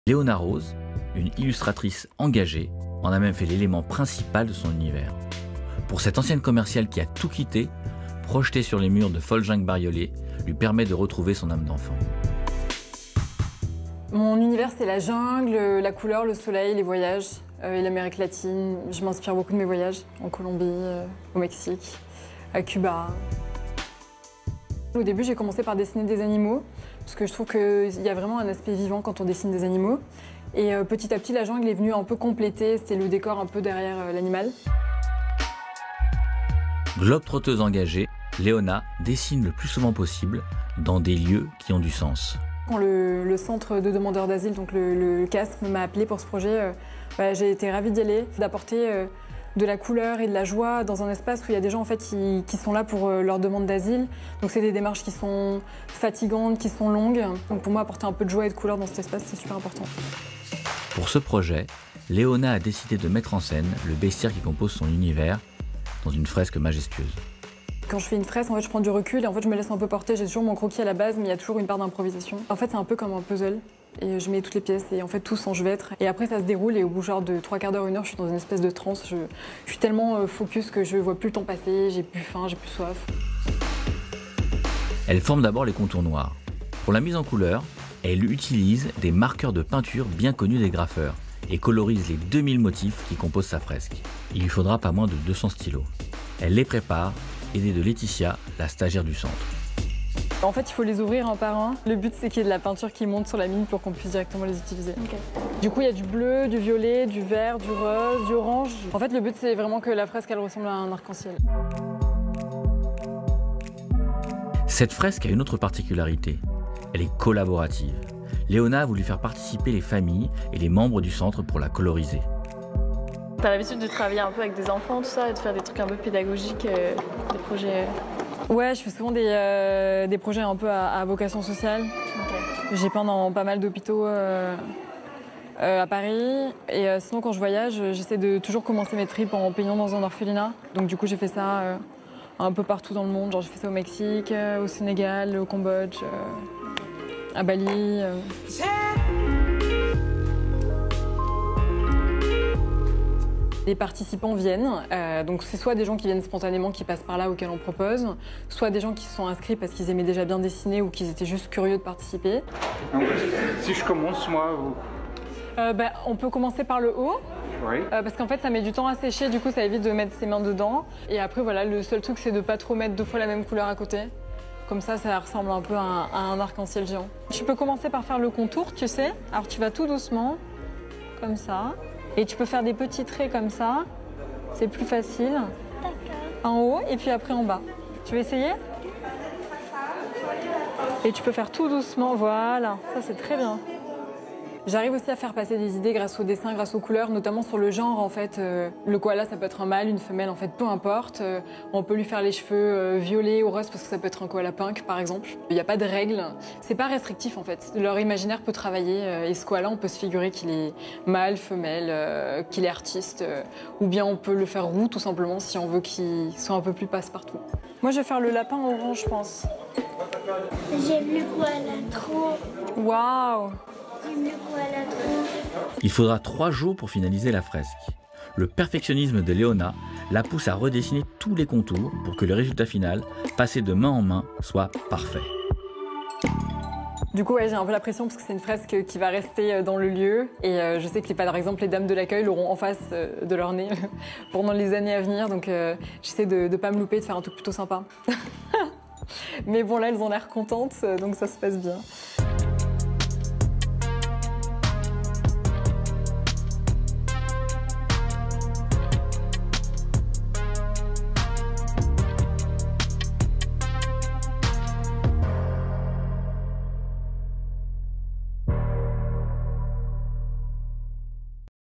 Léona Rose, une illustratrice engagée, en a même fait l'élément principal de son univers. Pour cette ancienne commerciale qui a tout quitté, projeter sur les murs de Foljing Bariolé lui permet de retrouver son âme d'enfant. Mon univers, c'est la jungle, la couleur, le soleil, les voyages et l'Amérique latine. Je m'inspire beaucoup de mes voyages en Colombie, au Mexique, à Cuba. Au début, j'ai commencé par dessiner des animaux, parce que je trouve qu'il y a vraiment un aspect vivant quand on dessine des animaux. Et petit à petit, la jungle est venue un peu compléter, c'était le décor un peu derrière l'animal. Globe-trotteuse engagée, Léona dessine le plus souvent possible dans des lieux qui ont du sens. Quand le centre de demandeurs d'asile, donc le CASM, m'a appelée pour ce projet, j'ai été ravie d'y aller, d'apporter de la couleur et de la joie dans un espace où il y a des gens en fait, qui sont là pour leur demande d'asile. Donc c'est des démarches qui sont fatigantes, qui sont longues. Donc pour moi, apporter un peu de joie et de couleur dans cet espace, c'est super important. Pour ce projet, Léona a décidé de mettre en scène le bestiaire qui compose son univers dans une fresque majestueuse. Quand je fais une fresque, en fait, je prends du recul et en fait, je me laisse un peu porter. J'ai toujours mon croquis à la base, mais il y a toujours une part d'improvisation. En fait, c'est un peu comme un puzzle. Et je mets toutes les pièces et en fait, tout s'enchevêtre. Et après, ça se déroule et au bout genre de 3/4 d'heure, 1 heure, je suis dans une espèce de transe. Je suis tellement focus que je vois plus le temps passer, j'ai plus faim, j'ai plus soif. Elle forme d'abord les contours noirs. Pour la mise en couleur, elle utilise des marqueurs de peinture bien connus des graffeurs et colorise les 2000 motifs qui composent sa fresque. Il lui faudra pas moins de 200 stylos. Elle les prépare, aidée de Laetitia, la stagiaire du centre. En fait, il faut les ouvrir un par un. Le but, c'est qu'il y ait de la peinture qui monte sur la mine pour qu'on puisse directement les utiliser. Okay. Du coup, il y a du bleu, du violet, du vert, du rose, du orange. En fait, le but, c'est vraiment que la fresque, elle ressemble à un arc-en-ciel. Cette fresque a une autre particularité. Elle est collaborative. Léona a voulu faire participer les familles et les membres du centre pour la coloriser. T'as l'habitude de travailler un peu avec des enfants, tout ça, et de faire des trucs un peu pédagogiques, des projets... Ouais, je fais souvent des projets un peu à vocation sociale. Okay. J'ai peint dans pas mal d'hôpitaux à Paris. Et sinon, quand je voyage, j'essaie de toujours commencer mes trips en peignant dans un orphelinat. Donc du coup, j'ai fait ça un peu partout dans le monde. Genre, j'ai fait ça au Mexique, au Sénégal, au Cambodge, à Bali. Les participants viennent, donc c'est soit des gens qui viennent spontanément, qui passent par là auxquels on propose, soit des gens qui se sont inscrits parce qu'ils aimaient déjà bien dessiner ou qu'ils étaient juste curieux de participer. Donc, si je commence, moi, on peut commencer par le haut, oui. Parce qu'en fait ça met du temps à sécher, du coup ça évite de mettre ses mains dedans. Et après voilà, le seul truc c'est de pas trop mettre 2 fois la même couleur à côté. Comme ça ressemble un peu à un arc-en-ciel géant. Tu peux commencer par faire le contour, tu sais. Alors tu vas tout doucement, comme ça. Et tu peux faire des petits traits comme ça, c'est plus facile. D'accord. En haut et puis après en bas. Tu veux essayer? Et tu peux faire tout doucement, voilà, ça c'est très bien. J'arrive aussi à faire passer des idées grâce au dessin, grâce aux couleurs, notamment sur le genre en fait. Le koala, ça peut être un mâle, une femelle, en fait, peu importe. On peut lui faire les cheveux violets ou roses parce que ça peut être un koala punk, par exemple. Il n'y a pas de règles. C'est pas restrictif en fait. Leur imaginaire peut travailler et ce koala, on peut se figurer qu'il est mâle, femelle, qu'il est artiste, ou bien on peut le faire roux tout simplement si on veut qu'il soit un peu plus passe-partout. Moi, je vais faire le lapin orange, je pense. J'aime le koala trop. Waouh! Il faudra 3 jours pour finaliser la fresque. Le perfectionnisme de Léona la pousse à redessiner tous les contours pour que le résultat final, passé de main en main, soit parfait. Du coup, ouais, j'ai un peu la pression parce que c'est une fresque qui va rester dans le lieu. Et je sais que par exemple, les dames de l'accueil l'auront en face de leur nez pendant les années à venir. Donc j'essaie de ne pas me louper, de faire un truc plutôt sympa. Mais bon, là, elles ont l'air contentes, donc ça se passe bien.